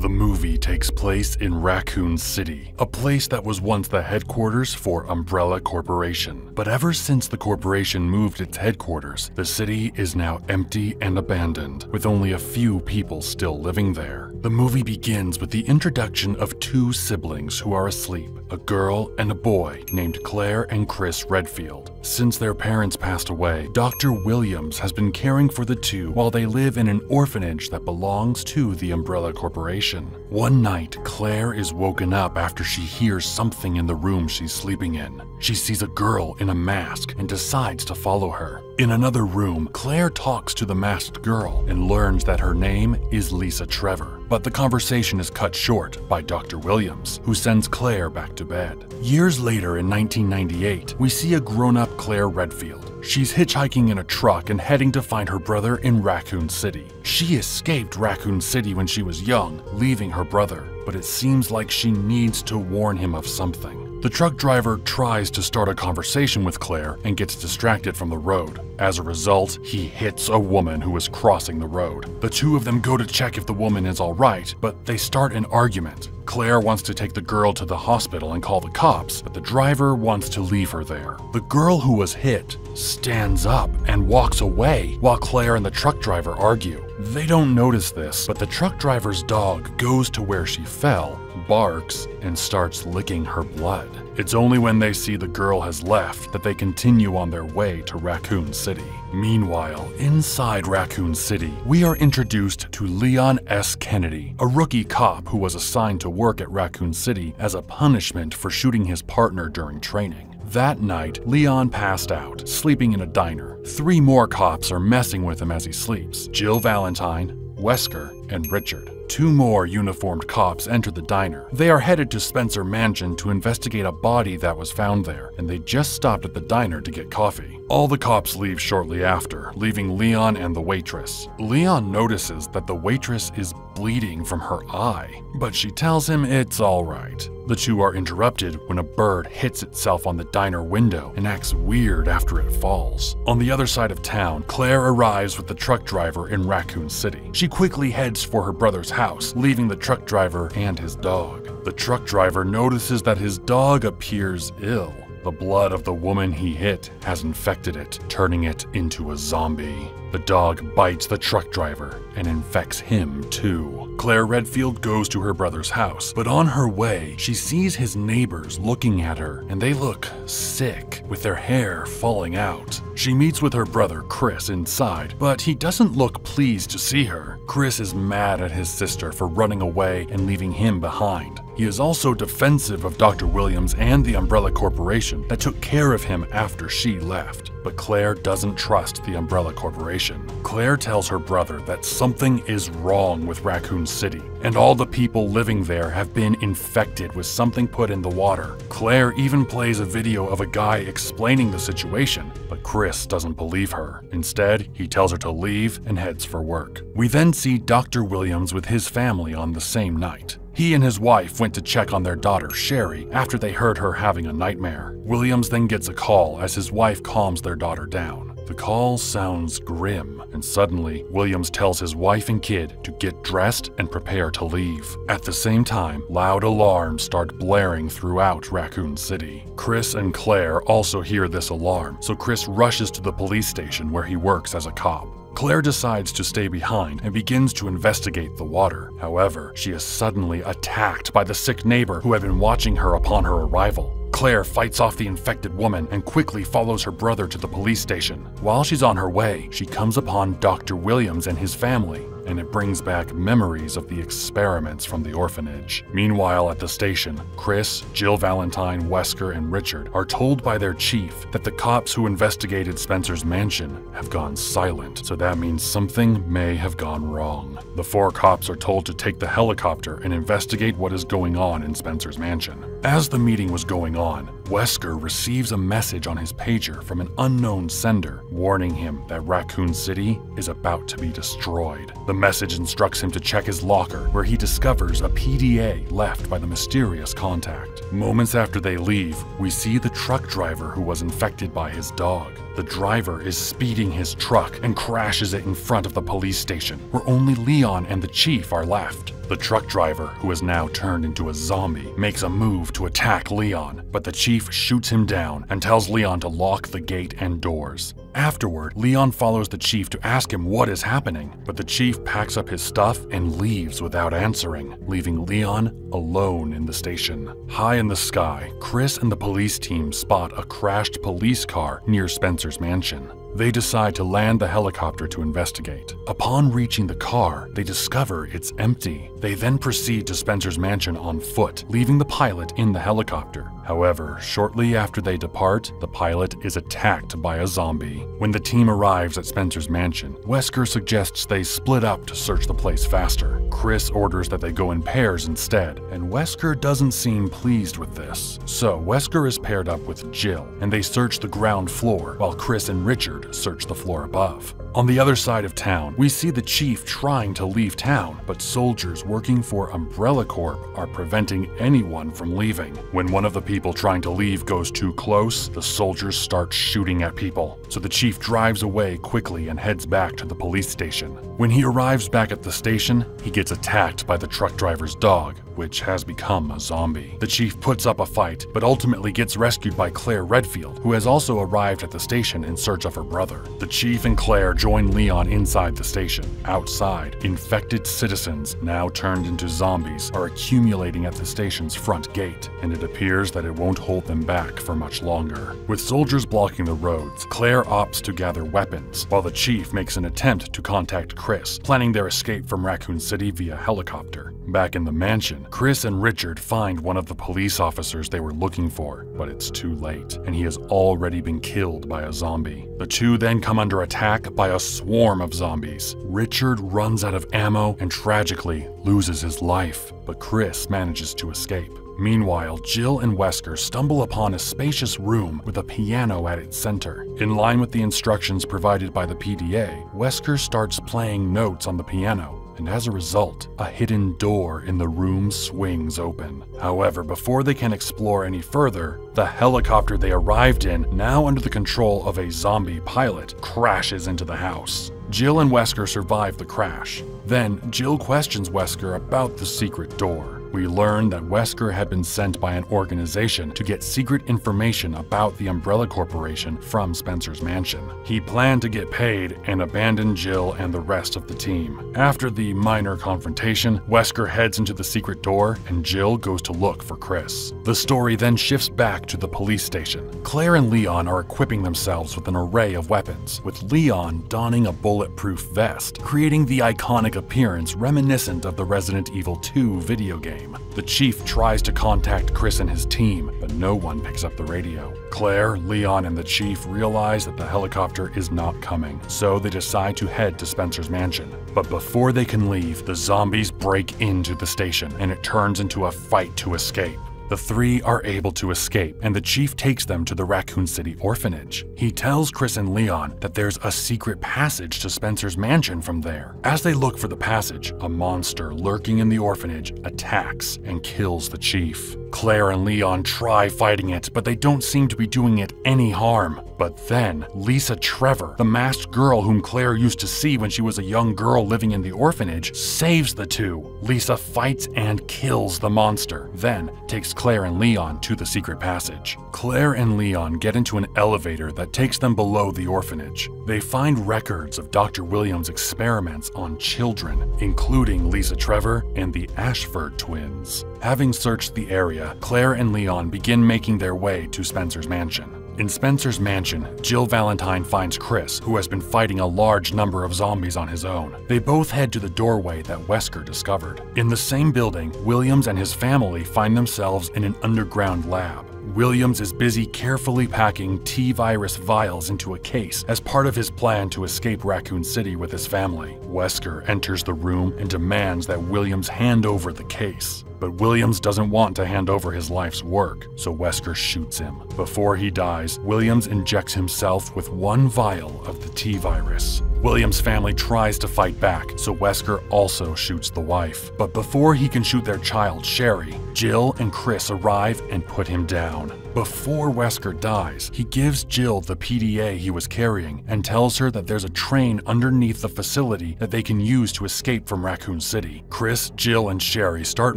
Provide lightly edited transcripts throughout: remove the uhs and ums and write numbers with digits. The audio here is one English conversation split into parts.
The movie takes place in Raccoon City, a place that was once the headquarters for Umbrella Corporation. But ever since the corporation moved its headquarters, the city is now empty and abandoned, with only a few people still living there. The movie begins with the introduction of two siblings who are asleep, a girl and a boy named Claire and Chris Redfield. Since their parents passed away, Dr. Williams has been caring for the two while they live in an orphanage that belongs to the Umbrella Corporation. One night, Claire is woken up after she hears something in the room she's sleeping in. She sees a girl in a mask and decides to follow her. In another room, Claire talks to the masked girl and learns that her name is Lisa Trevor. But the conversation is cut short by Dr. Williams, who sends Claire back to bed. Years later, in 1998, we see a grown-up Claire Redfield. She's hitchhiking in a truck and heading to find her brother in Raccoon City. She escaped Raccoon City when she was young, leaving her brother, but it seems like she needs to warn him of something. The truck driver tries to start a conversation with Claire and gets distracted from the road. As a result, he hits a woman who is crossing the road. The two of them go to check if the woman is all right, but they start an argument. Claire wants to take the girl to the hospital and call the cops, but the driver wants to leave her there. The girl who was hit stands up and walks away while Claire and the truck driver argue. They don't notice this, but the truck driver's dog goes to where she fell, barks, and starts licking her blood. It's only when they see the girl has left that they continue on their way to Raccoon City. Meanwhile, inside Raccoon City, we are introduced to Leon S. Kennedy, a rookie cop who was assigned to work at Raccoon City as a punishment for shooting his partner during training. That night, Leon passed out, sleeping in a diner. Three more cops are messing with him as he sleeps: Jill Valentine, Wesker, and Richard. Two more uniformed cops enter the diner. They are headed to Spencer Mansion to investigate a body that was found there, and they just stopped at the diner to get coffee. All the cops leave shortly after, leaving Leon and the waitress. Leon notices that the waitress is bleeding from her eye, but she tells him it's all right. The two are interrupted when a bird hits itself on the diner window and acts weird after it falls. On the other side of town, Claire arrives with the truck driver in Raccoon City. She quickly heads for her brother's house, leaving the truck driver and his dog. The truck driver notices that his dog appears ill. The blood of the woman he hit has infected it, turning it into a zombie. The dog bites the truck driver and infects him too. Claire Redfield goes to her brother's house, but on her way, she sees his neighbors looking at her, and they look sick, with their hair falling out. She meets with her brother Chris inside, but he doesn't look pleased to see her. Chris is mad at his sister for running away and leaving him behind. He is also defensive of Dr. Williams and the Umbrella Corporation that took care of him after she left. But Claire doesn't trust the Umbrella Corporation. Claire tells her brother that something is wrong with Raccoon City, and all the people living there have been infected with something put in the water. Claire even plays a video of a guy explaining the situation, but Chris doesn't believe her. Instead, he tells her to leave and heads for work. We then see Dr. Williams with his family on the same night. He and his wife went to check on their daughter, Sherry, after they heard her having a nightmare. Williams then gets a call as his wife calms their daughter down. The call sounds grim, and suddenly, Williams tells his wife and kid to get dressed and prepare to leave. At the same time, loud alarms start blaring throughout Raccoon City. Chris and Claire also hear this alarm, so Chris rushes to the police station where he works as a cop. Claire decides to stay behind and begins to investigate the water. However, she is suddenly attacked by the sick neighbor who had been watching her upon her arrival. Claire fights off the infected woman and quickly follows her brother to the police station. While she's on her way, she comes upon Dr. Williams and his family, and it brings back memories of the experiments from the orphanage. Meanwhile, at the station, Chris, Jill Valentine, Wesker, and Richard are told by their chief that the cops who investigated Spencer's mansion have gone silent, so that means something may have gone wrong. The four cops are told to take the helicopter and investigate what is going on in Spencer's mansion. As the meeting was going on, Wesker receives a message on his pager from an unknown sender, warning him that Raccoon City is about to be destroyed. The message instructs him to check his locker, where he discovers a PDA left by the mysterious contact. Moments after they leave, we see the truck driver who was infected by his dog. The driver is speeding his truck and crashes it in front of the police station, where only Leon and the chief are left. The truck driver, who is now turned into a zombie, makes a move to attack Leon, but the chief shoots him down and tells Leon to lock the gate and doors. Afterward, Leon follows the chief to ask him what is happening, but the chief packs up his stuff and leaves without answering, leaving Leon alone in the station. High in the sky, Chris and the police team spot a crashed police car near Spencer's mansion. They decide to land the helicopter to investigate. Upon reaching the car, they discover it's empty. They then proceed to Spencer's mansion on foot, leaving the pilot in the helicopter. However, shortly after they depart, the pilot is attacked by a zombie. When the team arrives at Spencer's mansion, Wesker suggests they split up to search the place faster. Chris orders that they go in pairs instead, and Wesker doesn't seem pleased with this. So Wesker is paired up with Jill, and they search the ground floor, while Chris and Richard search the floor above. On the other side of town, we see the chief trying to leave town, but soldiers working for Umbrella Corp are preventing anyone from leaving. When one of the people trying to leave goes too close, the soldiers start shooting at people. So the chief drives away quickly and heads back to the police station. When he arrives back at the station, he gets attacked by the truck driver's dog, which has become a zombie. The chief puts up a fight, but ultimately gets rescued by Claire Redfield, who has also arrived at the station in search of her brother. The chief and Claire join Leon inside the station. Outside, infected citizens, now turned into zombies, are accumulating at the station's front gate, and it appears that it won't hold them back for much longer. With soldiers blocking the roads, Claire opts to gather weapons, while the chief makes an attempt to contact Chris, planning their escape from Raccoon City via helicopter. Back in the mansion, Chris and Richard find one of the police officers they were looking for, but it's too late, and he has already been killed by a zombie. The two then come under attack by a swarm of zombies. Richard runs out of ammo and tragically loses his life, but Chris manages to escape. Meanwhile, Jill and Wesker stumble upon a spacious room with a piano at its center. In line with the instructions provided by the PDA, Wesker starts playing notes on the piano, and as a result, a hidden door in the room swings open. However, before they can explore any further, the helicopter they arrived in, now under the control of a zombie pilot, crashes into the house. Jill and Wesker survive the crash. Then, Jill questions Wesker about the secret door. We learn that Wesker had been sent by an organization to get secret information about the Umbrella Corporation from Spencer's mansion. He planned to get paid and abandon Jill and the rest of the team. After the minor confrontation, Wesker heads into the secret door and Jill goes to look for Chris. The story then shifts back to the police station. Claire and Leon are equipping themselves with an array of weapons, with Leon donning a bulletproof vest, creating the iconic appearance reminiscent of the Resident Evil 2 video game. The chief tries to contact Chris and his team, but no one picks up the radio. Claire, Leon, and the chief realize that the helicopter is not coming, so they decide to head to Spencer's mansion. But before they can leave, the zombies break into the station, and it turns into a fight to escape. The three are able to escape, and the chief takes them to the Raccoon City orphanage. He tells Chris and Leon that there's a secret passage to Spencer's mansion from there. As they look for the passage, a monster lurking in the orphanage attacks and kills the chief. Claire and Leon try fighting it, but they don't seem to be doing it any harm. But then, Lisa Trevor, the masked girl whom Claire used to see when she was a young girl living in the orphanage, saves the two. Lisa fights and kills the monster, then takes Claire and Leon to the secret passage. Claire and Leon get into an elevator that takes them below the orphanage. They find records of Dr. Williams' experiments on children, including Lisa Trevor and the Ashford twins. Having searched the area, Claire and Leon begin making their way to Spencer's mansion. In Spencer's mansion, Jill Valentine finds Chris, who has been fighting a large number of zombies on his own. They both head to the doorway that Wesker discovered. In the same building, Williams and his family find themselves in an underground lab. Williams is busy carefully packing T-virus vials into a case as part of his plan to escape Raccoon City with his family. Wesker enters the room and demands that Williams hand over the case. But Williams doesn't want to hand over his life's work, so Wesker shoots him. Before he dies, Williams injects himself with one vial of the T-virus. Williams' family tries to fight back, so Wesker also shoots the wife. But before he can shoot their child, Sherry, Jill and Chris arrive and put him down. Before Wesker dies, he gives Jill the PDA he was carrying and tells her that there's a train underneath the facility that they can use to escape from Raccoon City. Chris, Jill, and Sherry start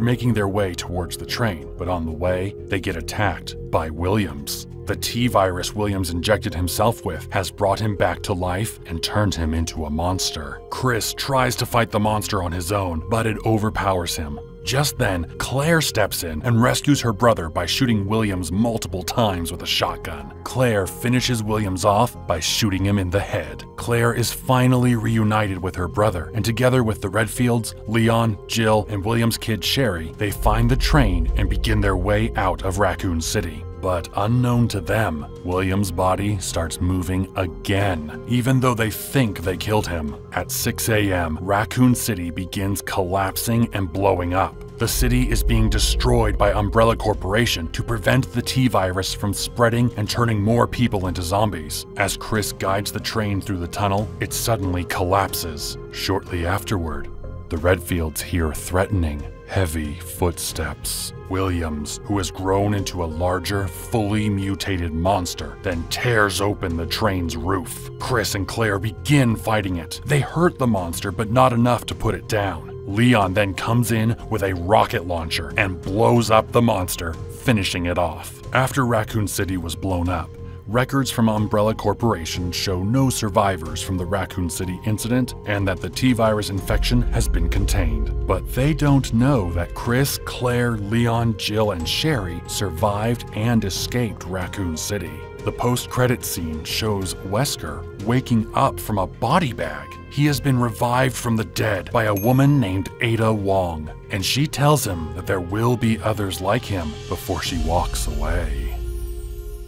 making their way towards the train, but on the way, they get attacked by Williams. The T-virus Williams injected himself with has brought him back to life and turned him into a monster. Chris tries to fight the monster on his own, but it overpowers him. Just then, Claire steps in and rescues her brother by shooting Williams multiple times with a shotgun. Claire finishes Williams off by shooting him in the head. Claire is finally reunited with her brother, and together with the Redfields, Leon, Jill, and Williams' kid Sherry, they find the train and begin their way out of Raccoon City. But unknown to them, Williams' body starts moving again, even though they think they killed him. At 6 a.m., Raccoon City begins collapsing and blowing up. The city is being destroyed by Umbrella Corporation to prevent the T-virus from spreading and turning more people into zombies. As Chris guides the train through the tunnel, it suddenly collapses. Shortly afterward, the Redfields hear threatening, heavy footsteps. Williams, who has grown into a larger, fully mutated monster, then tears open the train's roof. Chris and Claire begin fighting it. They hurt the monster, but not enough to put it down. Leon then comes in with a rocket launcher and blows up the monster, finishing it off. After Raccoon City was blown up, records from Umbrella Corporation show no survivors from the Raccoon City incident and that the T-virus infection has been contained. But they don't know that Chris, Claire, Leon, Jill, and Sherry survived and escaped Raccoon City. The post-credit scene shows Wesker waking up from a body bag. He has been revived from the dead by a woman named Ada Wong, and she tells him that there will be others like him before she walks away.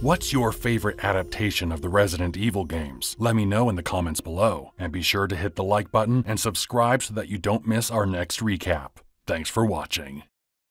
What's your favorite adaptation of the Resident Evil games? Let me know in the comments below, and be sure to hit the like button and subscribe so that you don't miss our next recap. Thanks for watching.